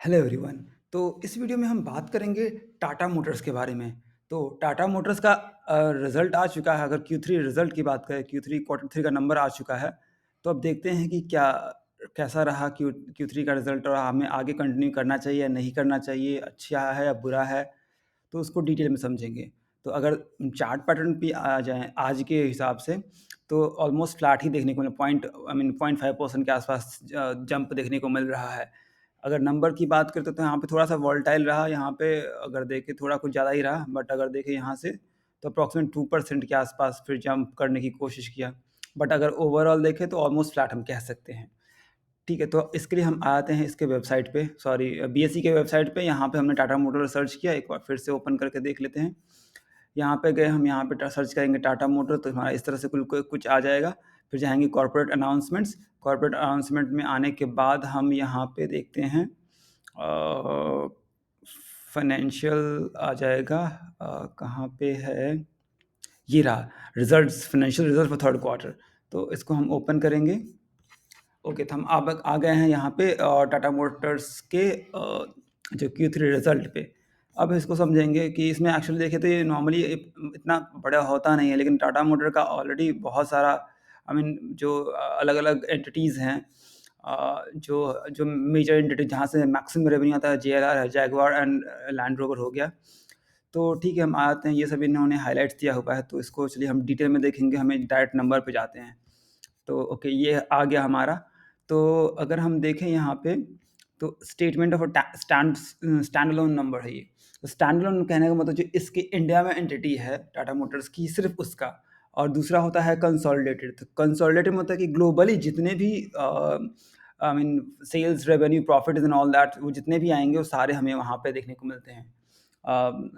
Hello everyone. तो इस video में हम बात करेंगे टाटा मोटर्स के बारे में। तो टाटा मोटर्स का रिज़ल्ट आ चुका है। अगर Q3 रिज़ल्ट की बात करें, Q3 क्वार्टर 3 का नंबर आ चुका है। तो अब देखते हैं कि कैसा रहा Q3 का रिज़ल्ट और हमें आगे कंटिन्यू करना चाहिए या नहीं करना चाहिए, अच्छा है या बुरा है, तो उसको डिटेल में समझेंगे। तो अगर चार्ट पैटर्न पे आ जाएँ आज के हिसाब से, तो ऑलमोस्ट फ्लैट ही देखने को मिला, 0.5% के आसपास जंप देखने को मिल रहा है। अगर नंबर की बात करें तो यहाँ पे थोड़ा-सा वोलेटाइल रहा, यहाँ पे अगर देखें थोड़ा कुछ ज़्यादा ही रहा, बट अगर देखें यहाँ से तो अप्रॉक्सिमेट 2% के आसपास फिर जंप करने की कोशिश किया। बट अगर ओवरऑल देखें तो ऑलमोस्ट फ्लैट हम कह सकते हैं। ठीक है, तो इसके लिए हम आते हैं इसके वेबसाइट पे, सॉरी बीएसई के वेबसाइट पे। यहाँ पे हमने टाटा मोटर्स सर्च किया, एक बार फिर से ओपन करके देख लेते हैं। यहाँ पे गए हम, यहाँ पे सर्च करेंगे टाटा मोटर, तो हमारा इस तरह से कुछ आ जाएगा। फिर जाएँगे कॉर्पोरेट अनाउंसमेंट्स, कॉर्पोरेट अनाउंसमेंट में आने के बाद हम यहाँ पे देखते हैं फाइनेंशियल आ जाएगा। कहाँ पे है? ये रहा, results, financial result for third quarter. तो इसको हम ओपन करेंगे। ओके, तो हम अब आ गए हैं यहाँ पे टाटा मोटर्स के जो Q3 रिज़ल्ट पे। अब इसको समझेंगे कि इसमें एक्चुअली देखें तो ये नॉर्मली इतना बड़ा होता नहीं है, लेकिन टाटा मोटर का ऑलरेडी बहुत सारा जो अलग-अलग एंटिटीज़ हैं, जो जो मेजर एंटिटी जहाँ से मैक्सिमम रेवेन्यू आता है, JLR है, जैगुआर एंड लैंड रोवर हो गया। तो ठीक है, हम आते हैं, ये सब इन्होंने हाइलाइट्स दिया हुआ है, तो इसको चलिए हम डिटेल में देखेंगे, हमें डायरेक्ट नंबर पे जाते हैं। तो ओके, ये आ गया हमारा। तो अगर हम देखें यहाँ पे, तो statement of a stand alone number है ये। तो स्टैंड अलोन कहने का मतलब जो इसकी इंडिया में एंटिटी है टाटा मोटर्स की, सिर्फ़ उसका। और दूसरा होता है कंसोलिडेटेड। तो कंसोलिडेटेड मतलब कि ग्लोबली जितने भी sales, revenue, profit and all that, वो जितने भी आएँगे वो सारे हमें वहाँ पे देखने को मिलते हैं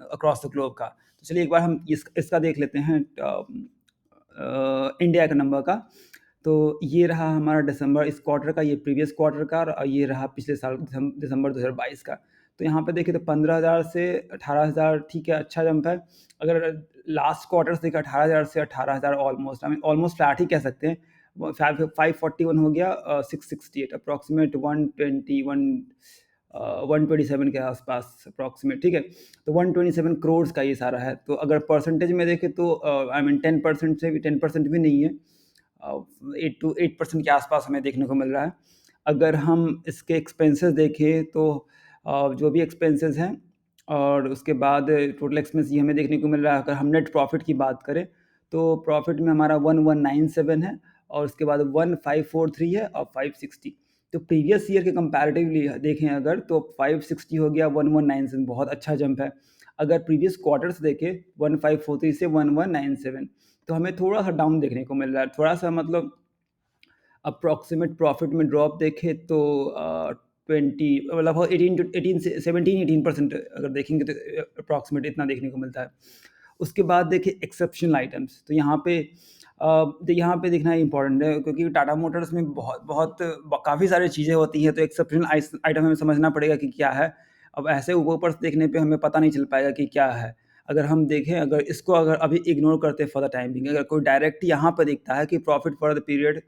अक्रॉस द ग्लोब का। तो चलिए एक बार हम इसका देख लेते हैं, इंडिया के नंबर का। तो ये रहा हमारा दिसंबर इस क्वार्टर का, ये प्रीवियस क्वार्टर का, और ये रहा पिछले साल दिसंबर 2022 का। तो यहाँ पे देखिए तो 15,000 से 18,000, ठीक है, अच्छा जंप है। अगर लास्ट क्वार्टर से देखें 18,000 से 18,000, ऑलमोस्ट ऑलमोस्ट फ्लैट ही कह सकते हैं। 541 हो गया, 668 अप्रॉक्सीमेट, 127 के आसपास अप्रॉक्सीमेट, ठीक है। तो 127 करोड़ का ये सारा है। तो अगर परसेंटेज में देखें तो 10% से भी 10% भी नहीं है, 8% के आसपास हमें देखने को मिल रहा है। अगर हम इसके एक्सपेंसेस देखें तो जो भी एक्सपेंसेस हैं, और उसके बाद टोटल एक्सपेंस ये हमें देखने को मिल रहा है। अगर हम नेट प्रॉफिट की बात करें तो प्रॉफिट में हमारा 1197 है, और उसके बाद 1543 है, और 560। तो प्रीवियस ईयर के कंपैरेटिवली देखें अगर, तो 560 हो गया, 1197, बहुत अच्छा जंप है। अगर प्रीवियस क्वार्टर्स देखें, 1543 से 1197, तो हमें थोड़ा-सा डाउन देखने को मिल रहा है। थोड़ा-सा मतलब अप्रॉक्सिमेट प्रॉफिट में ड्रॉप देखें तो 20 लगभग 18 टू 18 से 17-18% अगर देखेंगे तो अप्रॉक्सिमेट इतना देखने को मिलता है। उसके बाद देखिए एक्सेप्शनल आइटम्स, तो यहाँ पे देखना इम्पोर्टेंट है, क्योंकि टाटा मोटर्स में बहुत बहुत काफ़ी सारी चीज़ें होती हैं, तो एक्सेप्शनल आइटम हमें समझना पड़ेगा कि क्या है। अब ऐसे ऊपर से देखने पे हमें पता नहीं चल पाएगा कि क्या है। अगर हम देखें, अगर इसको अगर अभी इग्नोर करते हैं फॉर द टाइम बिंग, अगर कोई डायरेक्ट यहाँ पर देखता है कि प्रॉफिट फॉर द पीरियड,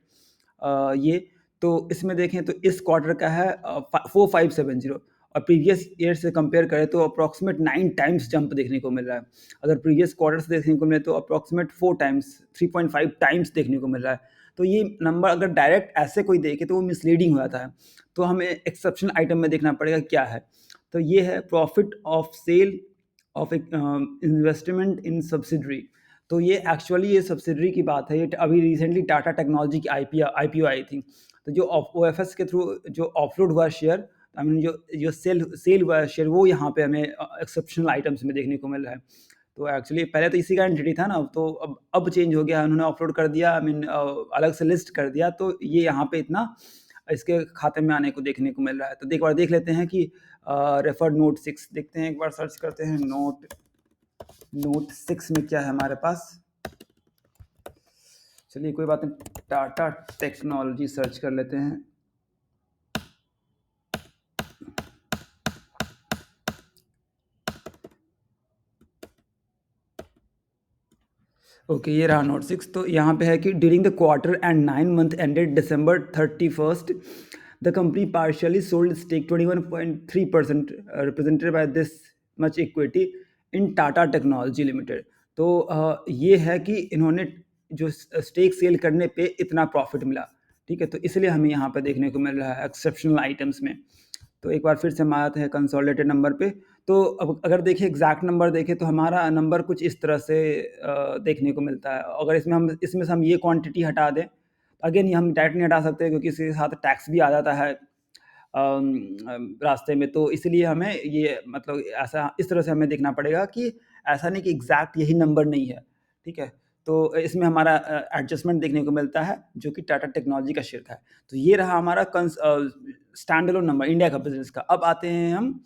ये, तो इसमें देखें तो इस क्वार्टर का है 4570, और प्रीवियस ईयर से कंपेयर करें तो अप्रॉक्सिमेट 9 टाइम्स जंप देखने को मिल रहा है। अगर प्रीवियस क्वार्टर से देखने को मिले तो अप्रॉक्सिमेट 4 टाइम्स, 3.5 टाइम्स देखने को मिल रहा है। तो ये नंबर अगर डायरेक्ट ऐसे कोई देखे तो वो मिसलीडिंग हो जाता है। तो हमें एक्सेप्शनल आइटम में देखना पड़ेगा क्या है। तो ये है profit of sale of investment in subsidiary. तो ये एक्चुअली ये सब्सिडरी की बात है। ये अभी रिसेंटली टाटा टेक्नोलॉजी की आईपीओ आई थी। तो जो ओएफएस के थ्रू जो ऑफलोड हुआ शेयर, जो जो सेल हुआ शेयर, वो यहाँ पे हमें एक्सेप्शनल आइटम्स में देखने को मिल रहा है। तो एक्चुअली पहले तो इसी का एंटिटी था ना, तो अब चेंज हो गया, उन्होंने ऑफलोड कर दिया, अलग से लिस्ट कर दिया, तो ये यहाँ पे इतना इसके खाते में आने को देखने को मिल रहा है। तो एक बार देख लेते हैं कि रेफर्ड नोट 6 देखते हैं, एक बार सर्च करते हैं नोट 6 में क्या है हमारे पास। चलिए कोई बात नहीं, टाटा टेक्नोलॉजी सर्च कर लेते हैं। ओके, ये रहा नोट 6। तो यहाँ पे है कि during the quarter and 9 month ended December 31st, The company partially sold its stake 21.3% represented by this much equity in Tata Technology Limited. तो ये है कि इन्होंने जो स्टेक सेल करने पे इतना प्रॉफिट मिला, ठीक है? तो इसलिए हमें यहाँ पे देखने को मिल रहा है एक्सेप्शनल आइटम्स में। तो एक बार फिर से हम आते हैं कंसोलिडेटेड नंबर पे। तो अब अगर देखिए एग्जैक्ट नंबर देखें तो हमारा नंबर कुछ इस तरह से देखने को मिलता है। अगर इसमें से हम ये क्वांटिटी हटा दें, अगेन ये हम डायरेक्ट नहीं हटा सकते क्योंकि इसके साथ टैक्स भी आ जाता है रास्ते में। तो इसलिए हमें ये मतलब ऐसा इस तरह से हमें देखना पड़ेगा कि ऐसा नहीं कि एग्जैक्ट यही नंबर नहीं है, ठीक है? तो इसमें हमारा एडजस्टमेंट देखने को मिलता है जो कि टाटा टेक्नोलॉजी का शेयर का है। तो ये रहा हमारा स्टैंड अलोन नंबर इंडिया का बिजनेस का। अब आते हैं हम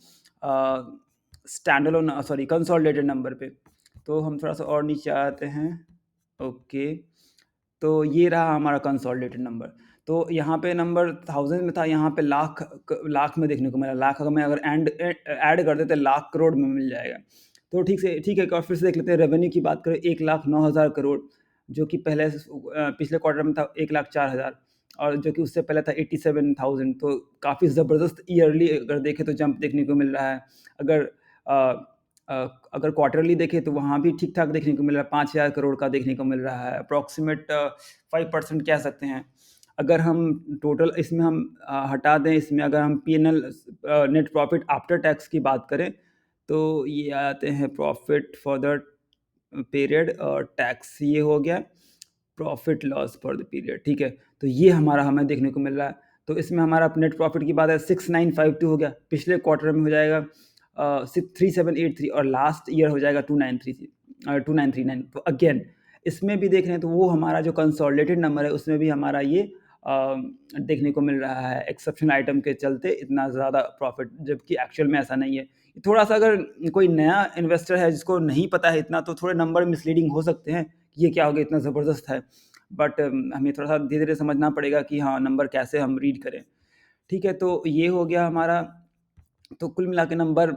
stand alone sorry consolidated number पे। तो हम थोड़ा सा और नीचे आते हैं। ओके, तो ये रहा हमारा कंसोलिडेटेड नंबर। तो यहाँ पे नंबर थाउजेंड में था, यहाँ पे लाख में देखने को मिला। लाख अगर मैं अगर ऐड कर देते लाख करोड़ में मिल जाएगा। तो ठीक है, एक और फिर से देख लेते हैं। रेवेन्यू की बात करें 1,09,000 करोड़, जो कि पिछले क्वार्टर में था 1,04,000 और जो कि उससे पहले था 87,000। तो काफ़ी ज़बरदस्त ईयरली अगर देखें तो जंप देखने को मिल रहा है। अगर अ, अगर क्वार्टरली देखें तो वहाँ भी ठीक-ठाक देखने को मिल रहा है, 5,000 करोड़ का देखने को मिल रहा है। अप्रॉक्सिमेट 5% कह सकते हैं। अगर हम टोटल इसमें हम हटा दें, इसमें अगर हम P&L net profit after tax की बात करें, तो ये आते हैं प्रॉफिट फॉर द पीरियड और टैक्स ये हो गया profit loss for the period, ठीक है? तो ये हमें देखने को मिल रहा है। तो इसमें हमारा नेट प्रॉफिट की बात है 6,952 हो गया, पिछले क्वार्टर में हो जाएगा 3,783 और लास्ट ईयर हो जाएगा 2,939। तो अगेन इसमें भी देख रहे हैं तो वो हमारा जो कंसोलिडेटेड नंबर है उसमें भी हमारा ये देखने को मिल रहा है एक्सेप्शनल आइटम के चलते इतना ज़्यादा प्रॉफिट, जबकि एक्चुअल में ऐसा नहीं है। थोड़ा-सा अगर कोई नया इन्वेस्टर है जिसको नहीं पता है इतना, तो थोड़े नंबर मिसलीडिंग हो सकते हैं, ये क्या हो गया इतना ज़बरदस्त है। बट हमें थोड़ा-सा धीरे-धीरे समझना पड़ेगा कि हाँ, नंबर कैसे हम रीड करें। ठीक है, तो ये हो गया हमारा। तो कुल मिला के नंबर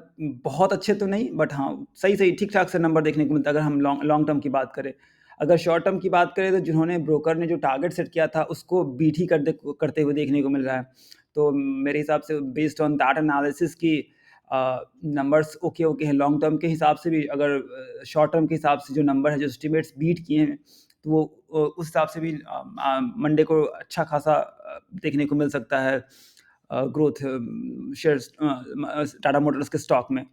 बहुत अच्छे तो नहीं, बट हाँ, सही-सही ठीक-ठाक से नंबर देखने को मिलता है अगर हम लॉन्ग लॉन्ग टर्म की बात करें। अगर शॉर्ट टर्म की बात करें तो जिन्होंने ब्रोकर ने जो टारगेट सेट किया था उसको बीट ही करते हुए देखने को मिल रहा है। तो मेरे हिसाब से बेस्ड ऑन दैट एनालिसिस कि नंबर्स ओके हैं। लॉन्ग टर्म के हिसाब से भी अगर शॉर्ट टर्म के हिसाब से जो नंबर है, जो एस्टिमेट्स बीट किए हैं, तो वो उस हिसाब से भी मंडे को अच्छा खासा देखने को मिल सकता है ग्रोथ शेयर्स टाटा मोटर्स के स्टॉक में।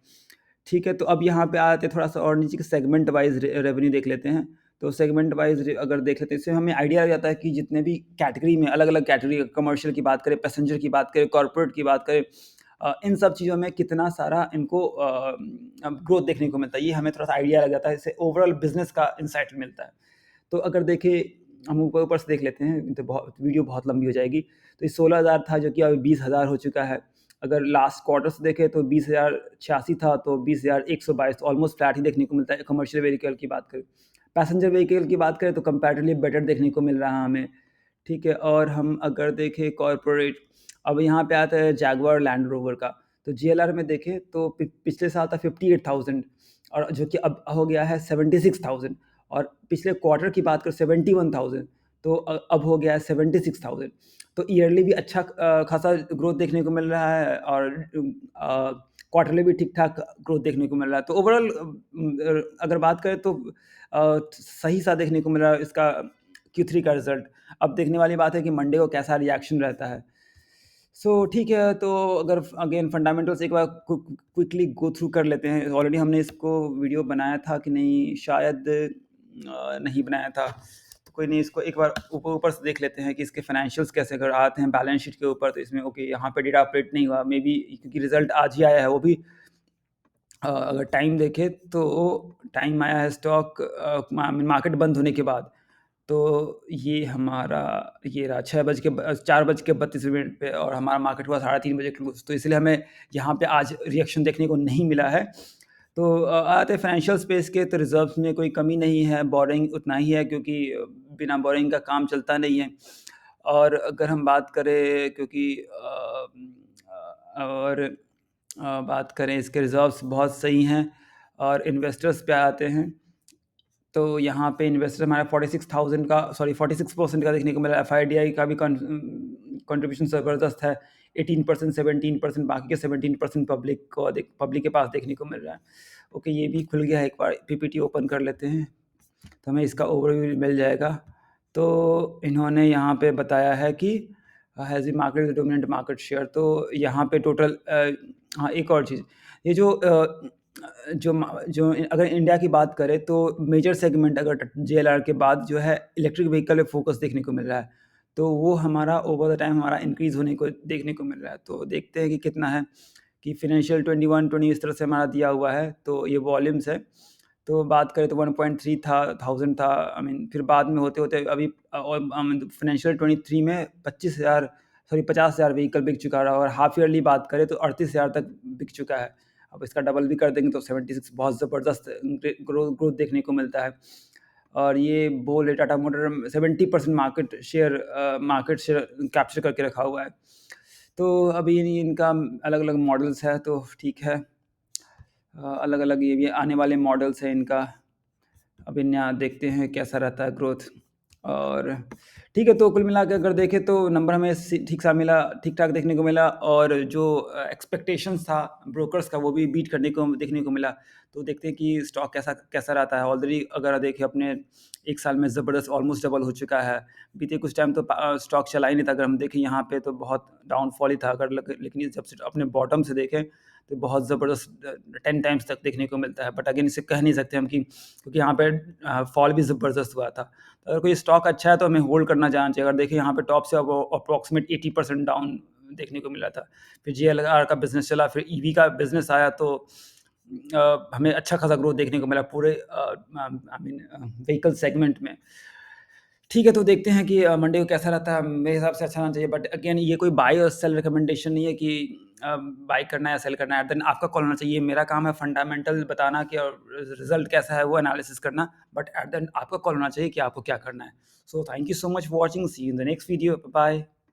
ठीक है, तो अब यहाँ पे आते हैं थोड़ा-सा और नीचे के सेगमेंट वाइज़ रेवेन्यू देख लेते हैं। तो सेगमेंट वाइज़ अगर देख लेते हैं, इससे हमें आइडिया लग जाता है कि जितने भी कैटेगरी में अलग-अलग कैटेगरी कमर्शियल की बात करें, पैसेंजर की बात करें, कॉर्पोरेट की बात करें, इन सब चीज़ों में कितना सारा इनको ग्रोथ देखने को मिलता है। ये हमें थोड़ा-सा आइडिया लग जाता है, इससे ओवरऑल बिज़नेस का इनसाइट मिलता है। तो अगर देखें, हम ऊपर से देख लेते हैं, तो वीडियो बहुत लंबी हो जाएगी। तो ये 16,000 था जो कि अभी 20,000 हो चुका है। अगर लास्ट क्वार्टर से देखें तो 20,086 था, तो 20,122, तो ऑलमोस्ट फ्लैट ही देखने को मिलता है कमर्शियल व्हीकल की बात करें। पैसेंजर व्हीकल की बात करें तो कंपैरेटिवली बेटर देखने को मिल रहा है हमें, ठीक है? और हम अगर देखें कॉर्पोरेट, अब यहाँ पे आता है जैगुआर लैंड रोवर का। तो जीएलआर में देखें तो पिछले साल था 58,000 और जो कि अब हो गया है 76,000 और पिछले क्वार्टर की बात करें 71,000, तो अब हो गया है 76,000। तो ईयरली भी अच्छा खासा ग्रोथ देखने को मिल रहा है और क्वार्टरली भी ठीक-ठाक ग्रोथ देखने को मिल रहा है। तो ओवरऑल अगर बात करें तो सही सा देखने को मिल रहा है इसका Q3 का रिज़ल्ट। अब देखने वाली बात है कि मंडे को कैसा रिएक्शन रहता है। सो ठीक है, तो अगर अगेन फंडामेंटल्स एक बार क्विकली गो थ्रू कर लेते हैं। ऑलरेडी हमने इसको वीडियो बनाया था कि नहीं, शायद नहीं बनाया था। तो कोई नहीं, इसको एक बार ऊपर से देख लेते हैं कि इसके फाइनेंशियल्स कैसे अगर आते हैं बैलेंस शीट के ऊपर, तो इसमें ओके यहाँ पे डेटा अपडेट नहीं हुआ, मे बी क्योंकि रिज़ल्ट आज ही आया है, वो भी अगर टाइम देखें तो टाइम आया है स्टॉक मार्केट बंद होने के बाद। तो ये हमारा ये रहा 4:32 पे और हमारा मार्केट हुआ 3:30 बजे क्लोज़। तो इसलिए हमें यहाँ पे आज रिएक्शन देखने को नहीं मिला है। तो आते हैं फाइनेंशियल स्पेस के, तो रिज़र्व्स में कोई कमी नहीं है, बोरिंग उतना ही है क्योंकि बिना बोरिंग का काम चलता नहीं है। और अगर हम बात करें क्योंकि और बात करें इसके रिज़र्व्स बहुत सही हैं और इन्वेस्टर्स पे आते हैं। तो यहाँ पे इन्वेस्टर हमारा 46,000 का 46% का देखने को मिला। एफआईडीआई का भी कंट्रीब्यूशन ज़बरदस्त है, 18%, 17%, बाकी के 17% पब्लिक के पास देखने को मिल रहा है। ओके, ये भी खुल गया है, एक बार पीपीटी ओपन कर लेते हैं तो हमें इसका ओवरव्यू मिल जाएगा। तो इन्होंने यहाँ पे बताया है कि has a market dominant market share. तो यहाँ पे टोटल हाँ, एक और चीज़, ये जो अगर इंडिया की बात करें तो मेजर सेगमेंट अगर जेएलआर के बाद जो है इलेक्ट्रिक व्हीकल पे फोकस देखने को मिल रहा है, तो वो हमारा ओवर द टाइम हमारा इंक्रीज़ होने को देखने को मिल रहा है। तो देखते हैं कि कितना है, कि फाइनेंशियल 21, 20 इस तरह से हमारा दिया हुआ है, तो ये वॉल्यूम्स है। तो बात करें तो 1.3 था, 1000 था, आई मीन फिर बाद में होते-होते अभी और फाइनेंशियल 23 में 50,000 व्हीकल बिक चुका रहा, और हाफ ईयरली बात करें तो 38,000 तक बिक चुका है। अब इसका डबल भी कर देंगे तो 76 बहुत ज़बरदस्त ग्रोथ देखने को मिलता है। और ये बोल Tata motor 70% market share capture करके रखा हुआ है। तो अभी इनका अलग-अलग मॉडल्स है, तो ठीक है। अलग-अलग ये भी आने वाले मॉडल्स हैं इनका। अब इन्हें देखते हैं कैसा रहता है ग्रोथ। और ठीक है, तो कुल मिला के अगर देखें तो नंबर हमें ठीक-सा मिला, ठीक-ठाक देखने को मिला, और जो एक्सपेक्टेशंस था ब्रोकर्स का वो भी बीट करने को देखने को मिला। तो देखते हैं कि स्टॉक कैसा कैसा रहता है। ऑलरेडी अगर देखें अपने 1 साल में ज़बरदस्त ऑलमोस्ट डबल हो चुका है। बीते कुछ टाइम तो स्टॉक चला ही नहीं था। अगर हम देखें यहाँ पे तो बहुत डाउनफॉल ही था, अगर लेकिन ये जब से अपने बॉटम से देखें तो बहुत ज़बरदस्त 10 टाइम्स तक देखने को मिलता है। बट अगेन इसे कह नहीं सकते हम कि, क्योंकि यहाँ पे फॉल भी ज़बरदस्त हुआ था। तो अगर कोई स्टॉक अच्छा है तो हमें होल्ड करना जाना चाहिए। अगर देखें यहाँ पे टॉप से वो अप्रॉक्सिमेट 80% डाउन देखने को मिला था। फिर जेएलआर का बिज़नेस चला, फिर ईवी का बिज़नेस आया, तो हमें अच्छा खासा ग्रोथ देखने को मिला पूरे आई मीन व्हीकल सेगमेंट में। ठीक है, तो देखते हैं कि मंडे को कैसा रहता है। मेरे हिसाब से अच्छा होना चाहिए, बट अगेन ये कोई बाय और सेल रिकमेंडेशन नहीं है कि बाय करना है या सेल करना है। देन आपका कॉल होना चाहिए। मेरा काम है फंडामेंटल बताना कि और रिजल्ट कैसा है वो एनालिसिस करना, बट एट द एंड आपका कॉल होना चाहिए कि आपको क्या करना है। So thank you so much for watching, see you in the next video, bye.